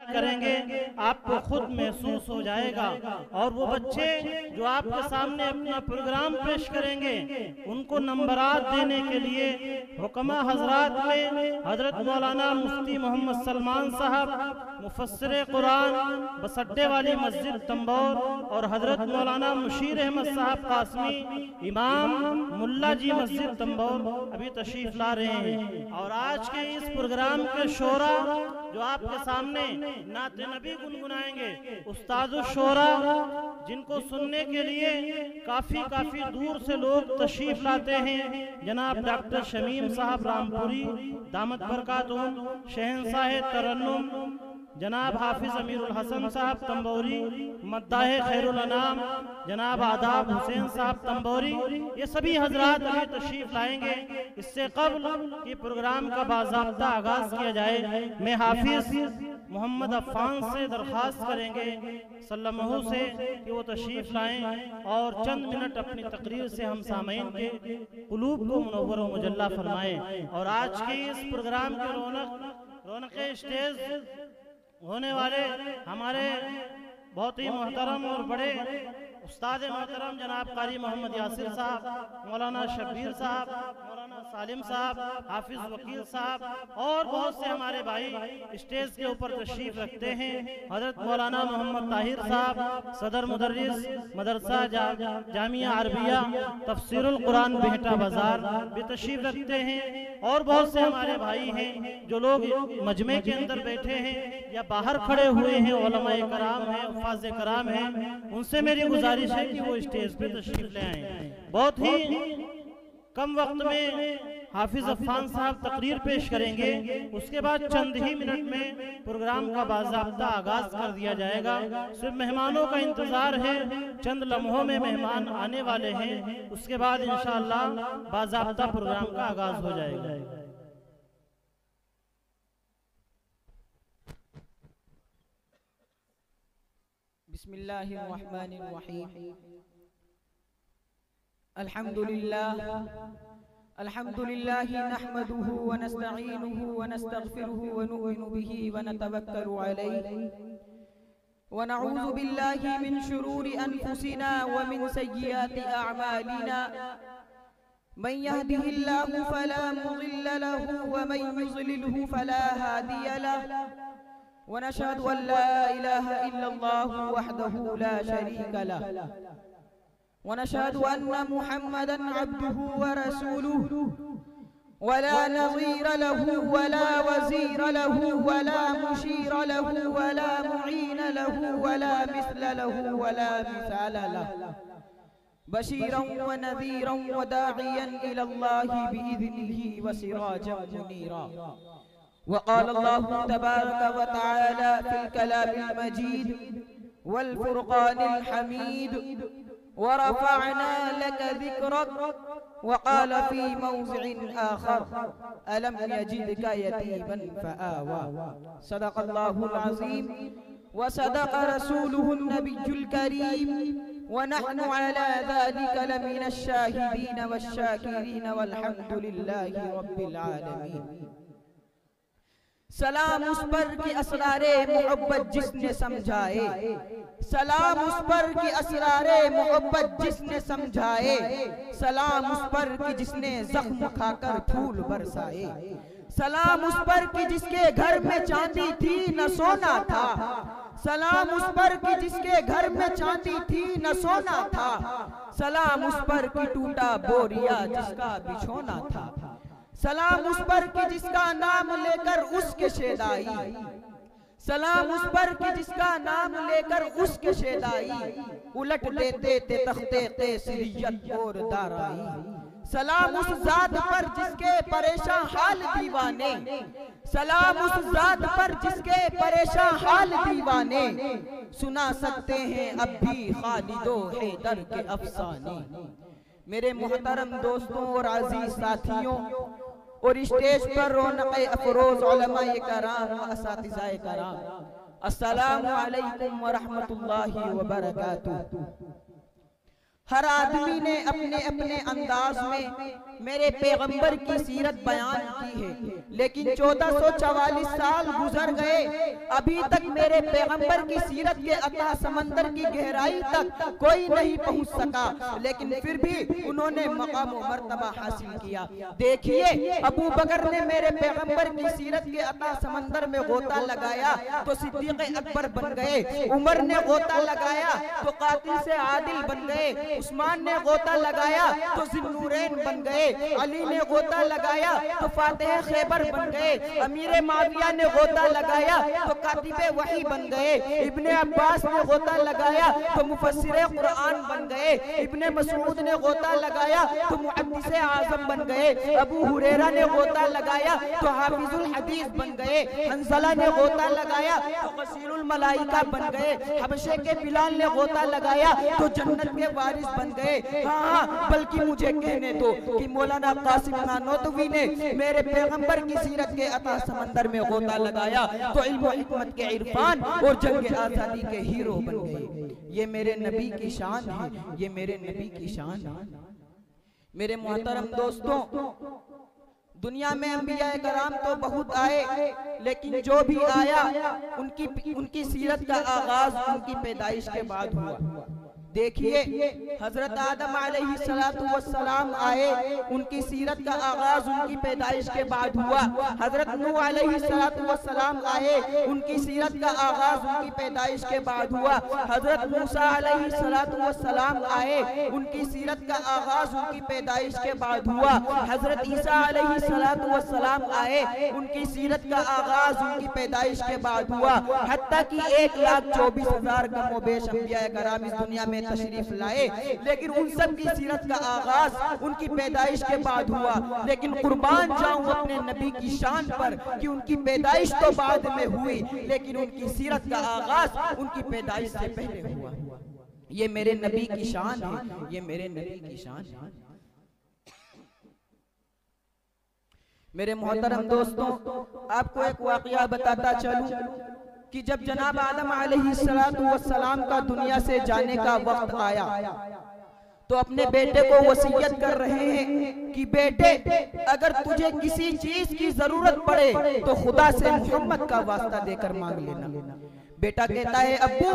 करेंगे आपको खुद महसूस हो जाएगा। और वो बच्चे जो आपके सामने अपना प्रोग्राम पेश करेंगे उनको नंबरात देने के लिए हुक्मा हजरात में हजरत मौलाना मुफ्ती मोहम्मद सलमान साहब मुफस्सिर कुरान बसड्डे वाली मस्जिद तंबौर और हजरत मौलाना मुशीर अहमद साहब कासमी इमाम मुल्ला जी मस्जिद तंबौर अभी तशरीफ ला रहे हैं। और आज के इस प्रोग्राम के शोरा जो आपके सामने नाते नबी गुनगुनाएंगे, उस्तादुश शोरा जिनको सुनने के लिए काफी दूर से लोग तशरीफ लाते हैं, जनाब डॉक्टर शमीम साहब रामपुरी दामत बरकातुहुम, शहंशाह तरन्नुम जनाब हाफिज अमीरुल हसन साहब तंबौरी, मद्दाह खैरुल अनाम जनाब आदाब हुसैन साहब तंबौरी, ये सभी हजरात अभी तशरीफ लाएंगे। इससे कब्ल कि प्रोग्राम का बाज़ाब्ता आगाज किया जाए, मैं हाफिज मोहम्मद अफ़ान से दरख्वास्त करेंगे सल्लल्लाहु से कि वो तशरीफ लाएं और चंद मिनट अपनी तकरीर से हम सामईन के कुलूब को मुनव्वर व मुजल्ला फरमाएं। और आज के इस प्रोग्राम की रौनक स्टेज होने वाले हमारे बहुत ही मोहतरम और बड़े उस्ताद मोहतरम जनाब कारी मोहम्मद यासिर साहब, मौलाना शब्बीर साहब, मौलाना सालिम साहब, हाफिज वकील साहब और बहुत से हमारे भाई स्टेज के ऊपर तशरीफ रखते हैं। हजरत मौलाना मोहम्मद ताहिर साहब सदर मुदर्रिस मदरसा जामिया अरबिया तफसीरुल कुरान बेहटा बाजार भी तशरीफ रखते हैं। और बहुत से हमारे भाई हैं जो लोग मजमे के अंदर बैठे हैं या बाहर खड़े हुए हैं, उलमाए कराम हैं, उफ़ाज़े कराम हैं, उनसे मेरी गुजारिश है कि वो स्टेज पे तशरीफ ले आए। बहुत ही कम वक्त में हाफिज अफ़ान साहब तकरीर पेश करेंगे, उसके बाद चंद ही मिनट में प्रोग्राम का बाज़ाब्ता आगाज कर दिया जाएगा। सिर्फ मेहमानों का इंतजार है, चंद लम्हों में मेहमान आने वाले हैं, उसके बाद इंशाअल्लाह बाज़ाब्ता प्रोग्राम का आगाज हो जाएगा। बिस्मिल्लाहिर्रहमानिर्रहीम। अल्हम्दुलिल्लाह नहमदुहु व नस्तईनुहु व नस्तगफिरुहु व नु'मिनु बिही व नतवक्कलु अलैहि व नऊज़ु बिल्लाहि मिन शुरूरि अनफुसिना व मिन सय्यिआति अअमालिना। मन यहदिहिल्लाहु फला मुज़िल्ल लहु व मन युज़लिल्हु फला हादिय लहु व नशहदु अन ला इलाहा इल्लल्लाहु वहदहु ला शरीका लहु व नशहदु अन्न मुहम्मदन अब्दुहु व रसूलुहु व ला नज़ीर लहु व ला वज़ीर लहु व ला मुशीर लहु व ला मुईन लहु व ला मिस्ल लहु व ला मिसाल लहु बशीरन व नज़ीरन व दाइयन इलल्लाहि बिइज़निही व सिराजन मुनीरा। वक़ाल अल्लाहु तबारक व तआला फ़िल कलामिल मजीद वल फ़ुरक़ानिल हमीद व रफ़अना लक ज़िक्रक। वक़ाल फ़ी मौज़िइन आख़र अलम यजिदका यतीमन फ़आवा। सदक़ल्लाहुल अज़ीम व सदक़ रसूलुहुन नबियुल करीम व नहनु अला ज़ालिका लमिनश शाहिदीन वश्शाकिरीन वल्हम्दुलिल्लाहि रब्बिल आलमीन। सलाम उस पर कि असरारे मोहब्बत जिसने समझाए, सलाम उस पर कि असरारे मोहब्बत जिसने समझाए, सलाम उस पर कि जिसने जख्म खाकर फूल बरसाए, सलाम उस पर कि जिसके घर में चांदी थी न सोना था, सलाम उस पर कि जिसके घर में चांदी थी न सोना था, सलाम उस पर कि टूटा बोरिया जिसका बिछोना था, सलाम उस पर कि जिसका नाम लेकर उसके शेदाई, सलाम उस पर कि जिसका नाम लेकर उसके शेदाई उलट देते थे तख्ते क़ैसरियत और दाराई। सलाम उस ज़ात पर जिसके परेशान हाल दीवाने, सलाम उस ज़ात पर जिसके परेशान हाल दीवाने सुना सकते हैं अब भी खालिदो हैदर के अफसाने। मेरे मोहतरम दोस्तों और अजीज साथियों और स्टेज पर रौनक़े अफरोज़ उलमाए कराम व असातिज़ाए कराम, अस्सलामु अलैकुम व रहमतुल्लाहि व बरकातुहू। हर आदमी ने अपने अपने अंदाज में मेरे पैगंबर की सीरत बयान की है, लेकिन 1444 साल गुजर गए, अभी तक मेरे पैगंबर की सीरत के अता समंदर की गहराई तक कोई नहीं पहुंच सका, लेकिन फिर भी उन्होंने मकाम व मर्तबा हासिल किया। देखिए, अबू बकर ने मेरे पैगंबर की सीरत के अता समंदर में गोता लगाया तो सिद्दीक़ अकबर बन गए, उमर ने गोता लगाया तो कातिल से आदिल बन गए, उस्मान ने गोता लगाया तो ज़िन्नूरैन बन गए, अली ने गोता लगाया तो फातिह खैबर बन गए, अमीर माविया ने गोता लगाया तो कातिबे वही बन गए, इब्ने अब्बास ने गोता लगाया तो मुफस्सिरे कुरान बन गए, इब्ने मसऊद ने गोता लगाया तो मुहद्दिसे आज़म बन गए, अबू हुरैरा ने गोता लगाया तो हाफिजुल हदीस बन गए, हंज़ला ने गोता लगाया तो गसीलुल मलाइका बन गए, हबशे के बिलाल ने गोता लगाया तो जन्नत के वारिस बन गए। हाँ, बल्कि मुझे कहने दो कि मौलाना कासिम नानोतवी ने मेरे पैगंबर की सीरत के अता समंदर में गोता लगाया तो इल्म व हिकमत के इरफान और जंग आजादी के हीरो बन गए। ये मेरे नबी की शान है, ये मेरे नबी की शान है। मेरे मोहतरम दोस्तों, दुनिया में अंबिया कराम तो बहुत आए, लेकिन जो भी आया उनकी सीरत का आगाज उनकी पैदाइश के बाद हुआ। देखिए, हजरत आदम अलैहिस्सलाम आए, उनकी सीरत का आगाज उनकी पैदाइश के बाद हुआ। हजरत नूह अलैहिस्सलाम आए, उनकी सीरत का आगाज उनकी पैदाइश के बाद हुआ। हजरत मूसा अलैहिस्सलाम आए, उनकी सीरत का आगाज उनकी पैदाइश के बाद हुआ। हजरत ईसा अलैहिस्सलाम आए, उनकी सीरत का आगाज उनकी पैदाइश के बाद हुआ। हत्ता कि 1,24,000 कमोबेश अंबिया कराम इस दुनिया में तशरीफ लाए, लेकिन उन सब की सीरत का आगाज उनकी पैदाइश के बाद हुआ। लेकिन कुर्बान जाऊं अपने नबी की शान पर कि उनकी पैदाइश तो बाद में हुई, लेकिन उनकी सीरत का आगाज उनकी पैदाइश से पहले हुआ। ये मेरे नबी की शान है, ये मेरे नबी की शान है। मेरे मोहतरम दोस्तों, आपको एक वाकया बताता चलूं कि जब जनाब आदम अलैहिस्सलाम का दुनिया से जाने का वक्त आया तो अपने बेटे को वसीयत कर रहे हैं कि बेटे, अगर तुझे किसी चीज की जरूरत पड़े तो खुदा से मोहम्मद का वास्ता देकर मांग लेना। बेटा कहता है, अब्बू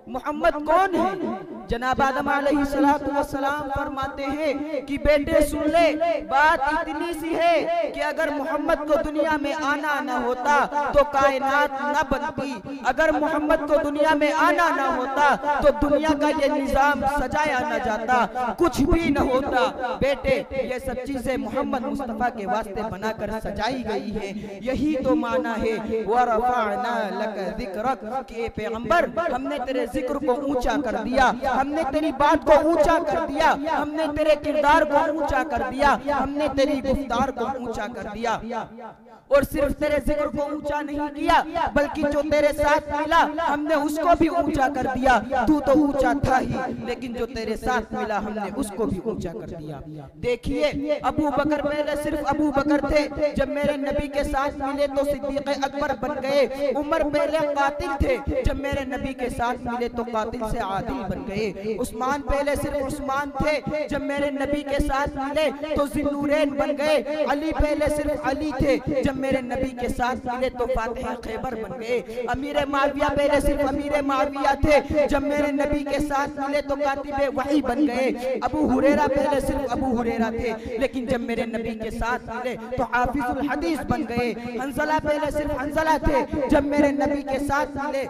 मोहम्मद कौन है? जनाब आदम अलैहिस्सलाम फरमाते हैं कि बेटे सुन ले, बात इतनी सी है कि अगर मोहम्मद को दुनिया में आना न होता तो कायनात न बनती, अगर मोहम्मद को दुनिया में आना न होता तो दुनिया का ये निजाम सजाया न जाता, कुछ भी न होता। बेटे, ये सब चीजें मोहम्मद मुस्तफा के वास्ते बनाकर सजाई गई है। यही तो माना है वरफ़अना लक ज़िक्रक, कि पैगंबर, हमने तेरे जिक्र को ऊंचा कर दिया, हमने तेरी बात को ऊंचा कर दिया, हमने तेरे किरदार को ऊंचा कर दिया, हमने तेरी गुफ्तार को ऊंचा कर दिया। और सिर्फ तेरे जिक्र को ऊंचा नहीं किया, बल्कि जो तेरे साथ मिला हमने उसको भी ऊंचा कर दिया। तू तो ऊंचा था ही, लेकिन जो तेरे साथ मिला हमने उसको भी ऊंचा कर दिया। देखिए, अबू बकर पहले सिर्फ अबू बकर थे, जब मेरे नबी के साथ मिले तो सिद्दीक़ अकबर बन गए। उमर पहले कातिल थे, जब मेरे नबी के साथ मिले तो कातिल से आदिल बन गए। उस्मान पहले सिर्फ उस्मान थे, जब मेरे नबी के साथ मिले तो ज़िन्नूरैन बन गए। अली पहले सिर्फ अली थे, जब मेरे नबी के साथ मिले तो फातिह खैबर बन गए। अमीर माविया पहले सिर्फ अमीर माविया थे, जब मेरे नबी के साथ मिले तो कातिबे वही बन गए। अबू हुरैरा पहले सिर्फ अबू हुरैरा थे, लेकिन जब मेरे नबी के साथ मिले तो हाफिजुल हदीस बन गए। हंज़ला पहले सिर्फ हंज़ला थे, जब मेरे नबी के साथ मिले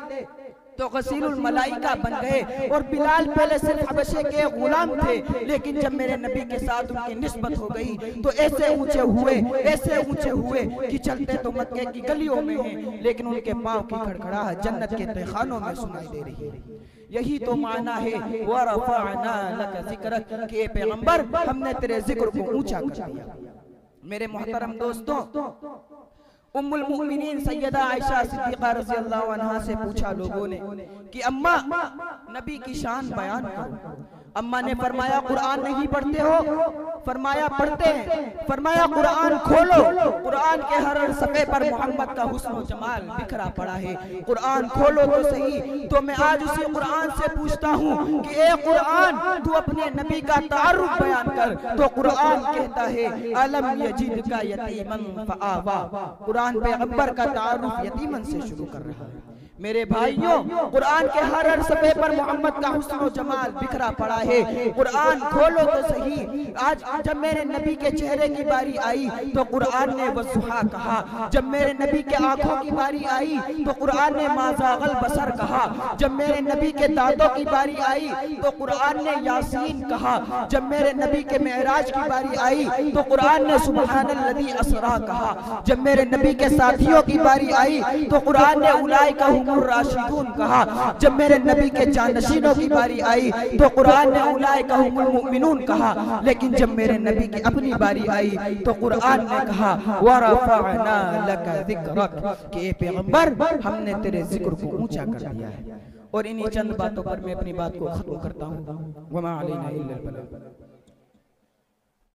तो गसीलुल मलाइका बन गए। और बिलाल पहले सिर्फ हबशे के गुलाम थे, लेकिन जब मेरे नबी के साथ उनकी निस्बत हो गई तो ऐसे ऊंचे हुए, ऐसे ऊंचे हुए कि चलते तो मक्के की गलियों में हैं, लेकिन उनके पांव की खड़खड़ाहट जन्नत के तहखानों में सुनाई दे रही है। यही तो माना है वरफ़अना लक ज़िक्रक, कि पैगंबर, हमने तेरे जिक्र को ऊंचा कर दिया। मेरे मोहतरम दोस्तों, उम्मुल मुमिनीन सैयदा आयशा सिद्दीक़ा रज़ियल्लाहु अन्हा से पूछा लोगों ने कि अम्मा, नबी की शान बयान करो। अम्मा ने फरमाया कुरान नहीं पढ़ते हो? फरमाया पढ़ते हैं। फरमाया कुरान खोलो। कुरान के हर सफ़े पर मोहम्मद का हुस्न और जमाल बिखरा पड़ा है, कुरान खोलो तो सही। तो मैं आज उसी कुरान से पूछता हूँ कि ए कुरान, तू अपने नबी का तारुफ बयान कर। तो कुरान कहता है अलम यजिदका यतीमन फआवा। कुरान पैगंबर का तारुफ यतीमन से शुरू कर रहा है। मेरे भाइयों, कुरान के हर सफ़े पर मोहम्मद का हुस्न और जमाल बिखरा पड़ा है, कुरान खोलो तो सही। आज जब मेरे नबी के चेहरे की बारी आई तो कुरान ने वज़ुहा कहा। जब मेरे नबी के आंखों की बारी आई तो कुरान ने माज़ागल बसर कहा। जब मेरे नबी के दांतों की बारी आई तो कुरान ने यासीन कहा। जब मेरे नबी के मेराज की बारी आई तो कुरान ने सुब्हानल्लज़ी असरा कहा। जब मेरे नबी के साथियों की बारी आई तो कुरान ने उलाइका राशिदून कहा। जब मेरे नबी के जानशीनों की बारी आई तो कुरान ने उलाइका हुमुल मुमिनून कहा। लेकिन जब मेरे नबी की अपनी बारी आई तो कुरान ने कहा वरफ़अना लका ज़िक्रक, कि ए पैगंबर, हमने तेरे जिक्र को ऊंचा कर दिया है। और इन्हीं चंद बातों पर मैं अपनी बात को खत्म करता हूँ। वमा अलैना इल्लल बलाग।